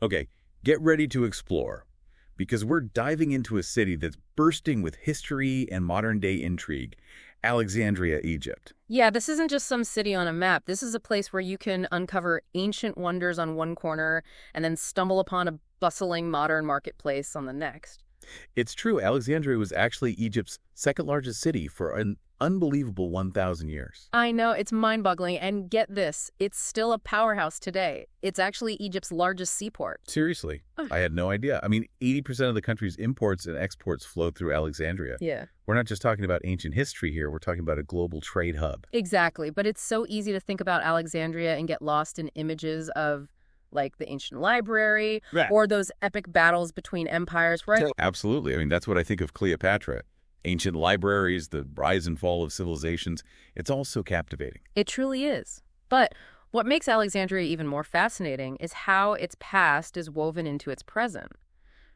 Okay, get ready to explore, because we're diving into a city that's bursting with history and modern-day intrigue, Alexandria, Egypt. Yeah, this isn't just some city on a map. This is a place where you can uncover ancient wonders on one corner and then stumble upon a bustling modern marketplace on the next. It's true, Alexandria was actually Egypt's second largest city for an unbelievable 1,000 years. I know, it's mind-boggling, and get this, it's still a powerhouse today. It's actually Egypt's largest seaport. Seriously, I had no idea. I mean, 80% of the country's imports and exports flow through Alexandria. Yeah. We're not just talking about ancient history here, we're talking about a global trade hub. Exactly, but it's so easy to think about Alexandria and get lost in images of, like, the ancient library Right. or those epic battles between empires, right? Absolutely. I mean, that's what I think of Cleopatra. Ancient libraries, the rise and fall of civilizations. It's all so captivating. It truly is. But what makes Alexandria even more fascinating is how its past is woven into its present.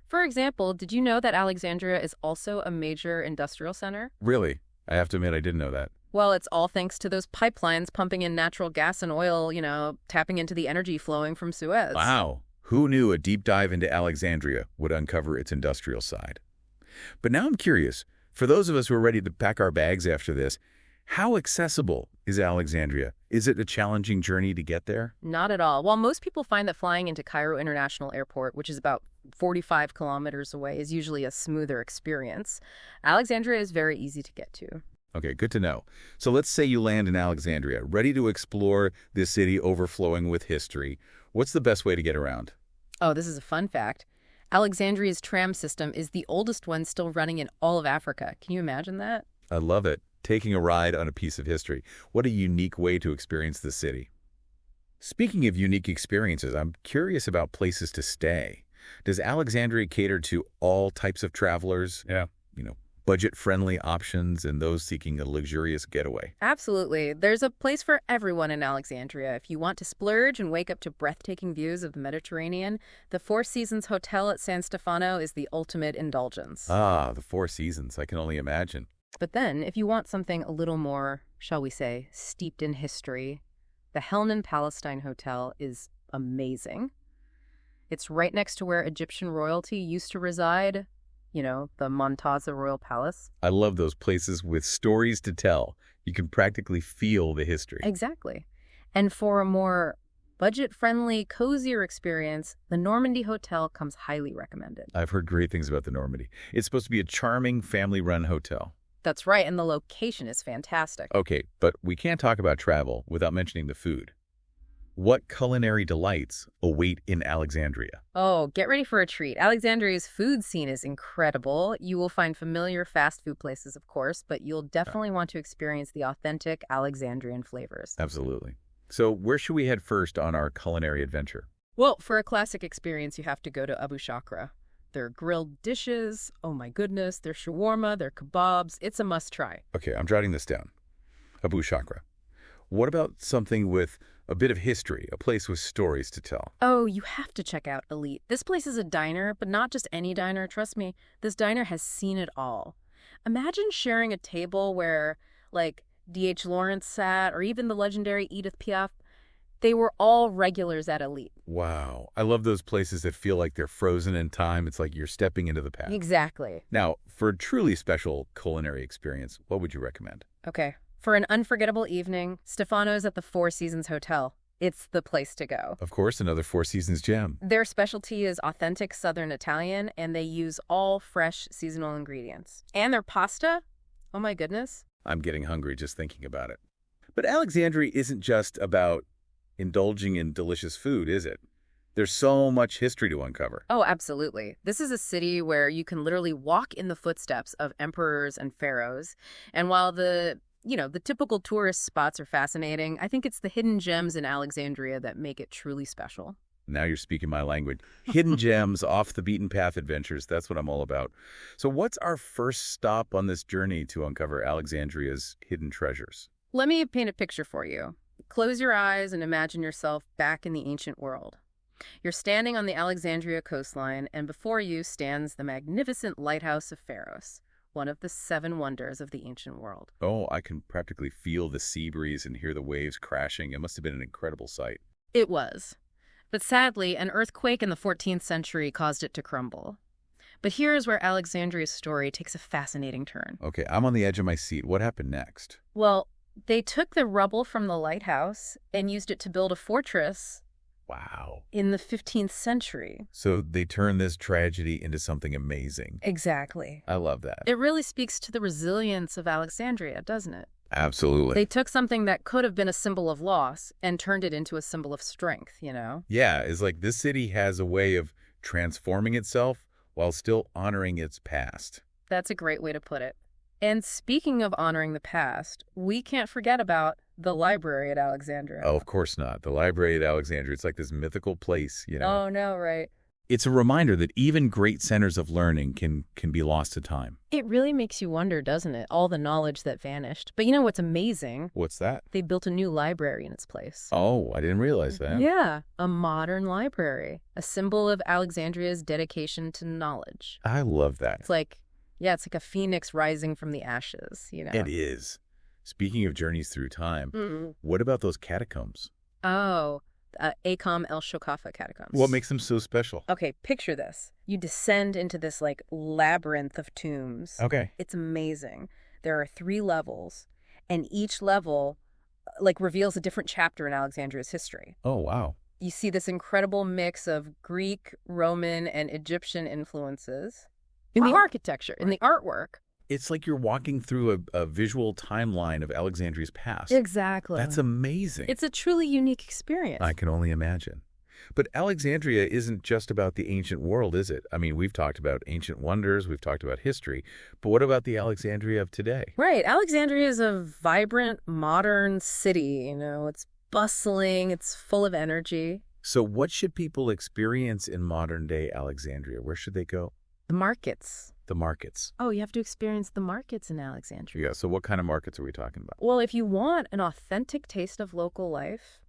For example, did you know that Alexandria is also a major industrial center? Really? I have to admit, I didn't know that. Well, it's all thanks to those pipelines pumping in natural gas and oil, tapping into the energy flowing from Suez. Wow. Who knew a deep dive into Alexandria would uncover its industrial side? But now I'm curious, for those of us who are ready to pack our bags after this, how accessible is Alexandria? Is it a challenging journey to get there? Not at all. While most people find that flying into Cairo International Airport, which is about 45 kilometers away, is usually a smoother experience, Alexandria is very easy to get to. Okay, good to know. So let's say you land in Alexandria, ready to explore this city overflowing with history. What's the best way to get around? Oh, this is a fun fact. Alexandria's tram system is the oldest one still running in all of Africa. Can you imagine that? I love it. Taking a ride on a piece of history. What a unique way to experience the city. Speaking of unique experiences, I'm curious about places to stay. Does Alexandria cater to all types of travelers? Yeah. Budget-friendly options and those seeking a luxurious getaway. Absolutely. There's a place for everyone in Alexandria. If you want to splurge and wake up to breathtaking views of the Mediterranean, the Four Seasons Hotel at San Stefano is the ultimate indulgence. Ah, the Four Seasons. I can only imagine. But then, if you want something a little more, shall we say, steeped in history, the Helnan Palestine Hotel is amazing. It's right next to where Egyptian royalty used to reside. The Montaza Royal Palace. I love those places with stories to tell. You can practically feel the history. Exactly. And for a more budget-friendly, cozier experience, the Normandy Hotel comes highly recommended. I've heard great things about the Normandy. It's supposed to be a charming, family-run hotel. That's right, and the location is fantastic. Okay, but we can't talk about travel without mentioning the food. What culinary delights await in Alexandria? Oh, get ready for a treat. Alexandria's food scene is incredible. You will find familiar fast food places, of course, but you'll definitely want to experience the authentic Alexandrian flavors. Absolutely. So where should we head first on our culinary adventure? Well, for a classic experience, you have to go to Abu Shakra. Their grilled dishes, oh my goodness, their shawarma, their kebabs, it's a must-try. Okay, I'm jotting this down. Abu Shakra. What about something with a bit of history, a place with stories to tell? Oh, you have to check out Elite. This place is a diner, but not just any diner. Trust me, this diner has seen it all. Imagine sharing a table where, like, D.H. Lawrence sat, or even the legendary Edith Piaf. They were all regulars at Elite. Wow. I love those places that feel like they're frozen in time. It's like you're stepping into the past. Exactly. Now, for a truly special culinary experience, what would you recommend? Okay. For an unforgettable evening, Stefano's at the Four Seasons Hotel. It's the place to go. Of course, another Four Seasons gem. Their specialty is authentic Southern Italian, and they use all fresh seasonal ingredients. And their pasta? Oh my goodness. I'm getting hungry just thinking about it. But Alexandria isn't just about indulging in delicious food, is it? There's so much history to uncover. Oh, absolutely. This is a city where you can literally walk in the footsteps of emperors and pharaohs. And while the typical tourist spots are fascinating, I think it's the hidden gems in Alexandria that make it truly special. Now you're speaking my language. Hidden gems, off the beaten path adventures. That's what I'm all about. So what's our first stop on this journey to uncover Alexandria's hidden treasures? Let me paint a picture for you. Close your eyes and imagine yourself back in the ancient world. You're standing on the Alexandria coastline, and before you stands the magnificent lighthouse of Pharos, one of the 7 wonders of the ancient world. Oh, I can practically feel the sea breeze and hear the waves crashing. It must have been an incredible sight. It was. But sadly, an earthquake in the 14th century caused it to crumble. But here's where Alexandria's story takes a fascinating turn. Okay, I'm on the edge of my seat. What happened next? Well, they took the rubble from the lighthouse and used it to build a fortress. Wow. In the 15th century. So they turned this tragedy into something amazing. Exactly. I love that. It really speaks to the resilience of Alexandria, doesn't it? Absolutely. They took something that could have been a symbol of loss and turned it into a symbol of strength, you know? Yeah, it's like this city has a way of transforming itself while still honoring its past. That's a great way to put it. And speaking of honoring the past, we can't forget about the library at Alexandria. Oh, of course not. The library at Alexandria, it's like this mythical place, you know. Oh, no, right. It's a reminder that even great centers of learning can be lost to time. It really makes you wonder, doesn't it? All the knowledge that vanished. But you know what's amazing? What's that? They built a new library in its place. Oh, I didn't realize that. Yeah, a modern library. A symbol of Alexandria's dedication to knowledge. I love that. It's like a phoenix rising from the ashes, you know? It is. Speaking of journeys through time, what about those catacombs? Oh, Acom El Shokafa catacombs. What makes them so special? Okay, picture this. You descend into this, labyrinth of tombs. Okay. It's amazing. There are 3 levels, and each level, reveals a different chapter in Alexandria's history. Oh, wow. You see this incredible mix of Greek, Roman, and Egyptian influences in the architecture, in the artwork. It's like you're walking through a visual timeline of Alexandria's past. Exactly. That's amazing. It's a truly unique experience. I can only imagine. But Alexandria isn't just about the ancient world, is it? I mean, we've talked about ancient wonders, we've talked about history, but what about the Alexandria of today? Right. Alexandria is a vibrant, modern city, you know. It's bustling, it's full of energy. So what should people experience in modern-day Alexandria? Where should they go? The markets. The markets. Oh, you have to experience the markets in Alexandria. Yeah, so what kind of markets are we talking about? Well, if you want an authentic taste of local life,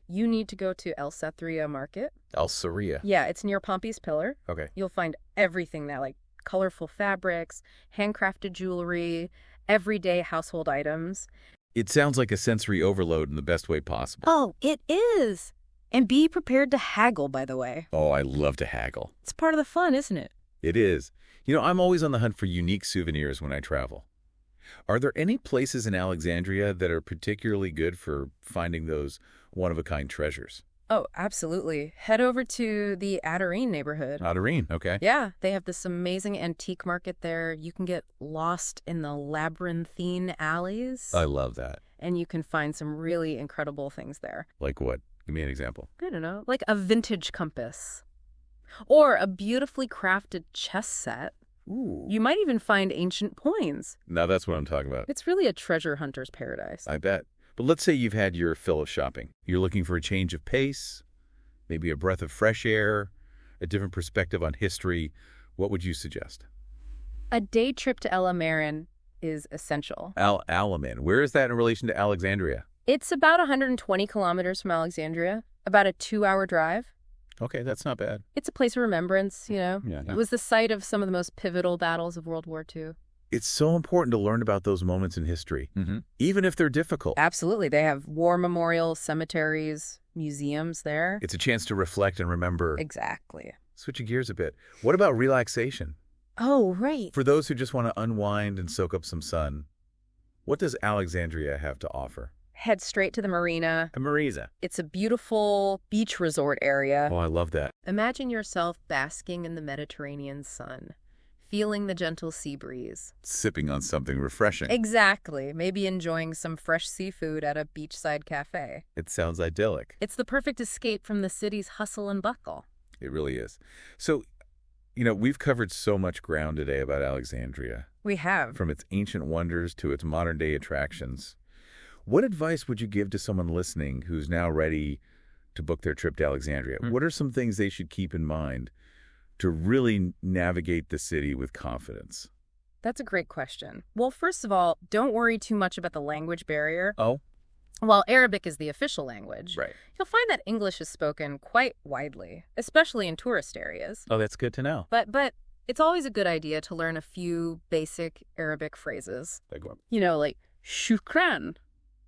you need to go to El Sathria Market. El Saria. Yeah, it's near Pompey's Pillar. Okay. You'll find everything there, like colorful fabrics, handcrafted jewelry, everyday household items. It sounds like a sensory overload in the best way possible. Oh, it is. And be prepared to haggle, by the way. Oh, I love to haggle. It's part of the fun, isn't it? It is. You know, I'm always on the hunt for unique souvenirs when I travel. Are there any places in Alexandria that are particularly good for finding those one-of-a-kind treasures? Oh, absolutely. Head over to the Alamein neighborhood. Alamein, okay. Yeah, they have this amazing antique market there. You can get lost in the labyrinthine alleys. I love that. And you can find some really incredible things there. Like what? Give me an example. I don't know, like a vintage compass. Or a beautifully crafted chess set. Ooh. You might even find ancient coins. Now that's what I'm talking about. It's really a treasure hunter's paradise. I bet. But let's say you've had your fill of shopping. You're looking for a change of pace, maybe a breath of fresh air, a different perspective on history. What would you suggest? A day trip to Alamein is essential. Alamein. Where is that in relation to Alexandria? It's about 120 kilometers from Alexandria, about a 2-hour drive. Okay, that's not bad. It's a place of remembrance, you know. Yeah. It was the site of some of the most pivotal battles of World War II. It's so important to learn about those moments in history, even if they're difficult. Absolutely. They have war memorials, cemeteries, museums there. It's a chance to reflect and remember. Exactly. Switching gears a bit. What about relaxation? Oh, right. For those who just want to unwind and soak up some sun, what does Alexandria have to offer? Head straight to the marina. A marina. It's a beautiful beach resort area. Oh, I love that. Imagine yourself basking in the Mediterranean sun, feeling the gentle sea breeze. Sipping on something refreshing. Exactly. Maybe enjoying some fresh seafood at a beachside cafe. It sounds idyllic. It's the perfect escape from the city's hustle and bustle. It really is. So, you know, we've covered so much ground today about Alexandria. We have. From its ancient wonders to its modern-day attractions. What advice would you give to someone listening who's now ready to book their trip to Alexandria? What are some things they should keep in mind to really navigate the city with confidence? That's a great question. Well, first of all, don't worry too much about the language barrier. Oh? While Arabic is the official language, Right. you'll find that English is spoken quite widely, especially in tourist areas. Oh, that's good to know. But it's always a good idea to learn a few basic Arabic phrases. Like what? You know, like shukran,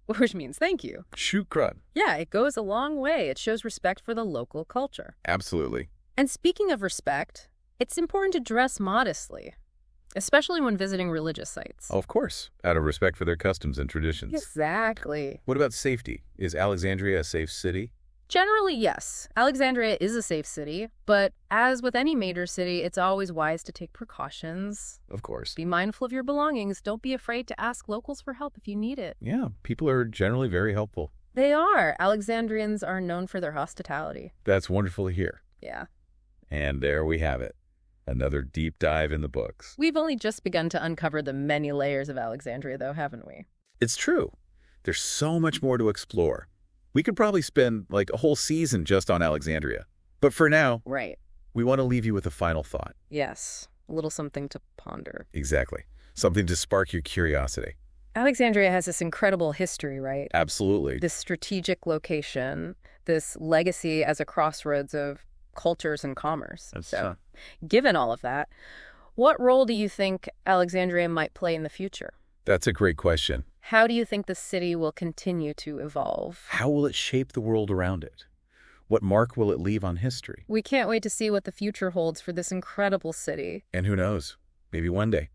which means thank you. Shukran. Yeah, it goes a long way. It shows respect for the local culture. Absolutely. And speaking of respect, it's important to dress modestly, especially when visiting religious sites. Of course, out of respect for their customs and traditions. Exactly. What about safety? Is Alexandria a safe city? Generally, yes. Alexandria is a safe city, but as with any major city, it's always wise to take precautions. Of course. Be mindful of your belongings. Don't be afraid to ask locals for help if you need it. Yeah, people are generally very helpful. They are. Alexandrians are known for their hospitality. That's wonderful to hear. Yeah. And there we have it. Another deep dive in the books. We've only just begun to uncover the many layers of Alexandria, though, haven't we? It's true. There's so much more to explore. We could probably spend like a whole season just on Alexandria. But for now, Right. we want to leave you with a final thought. Yes. A little something to ponder. Exactly. Something to spark your curiosity. Alexandria has this incredible history, right? Absolutely. This strategic location, this legacy as a crossroads of cultures and commerce. So, given all of that, what role do you think Alexandria might play in the future? That's a great question. How do you think the city will continue to evolve? How will it shape the world around it? What mark will it leave on history? We can't wait to see what the future holds for this incredible city. And who knows, maybe one day,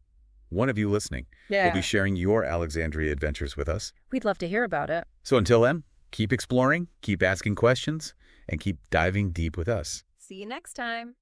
one of you listening will be sharing your Alexandria adventures with us. We'd love to hear about it. So until then, keep exploring, keep asking questions, and keep diving deep with us. See you next time.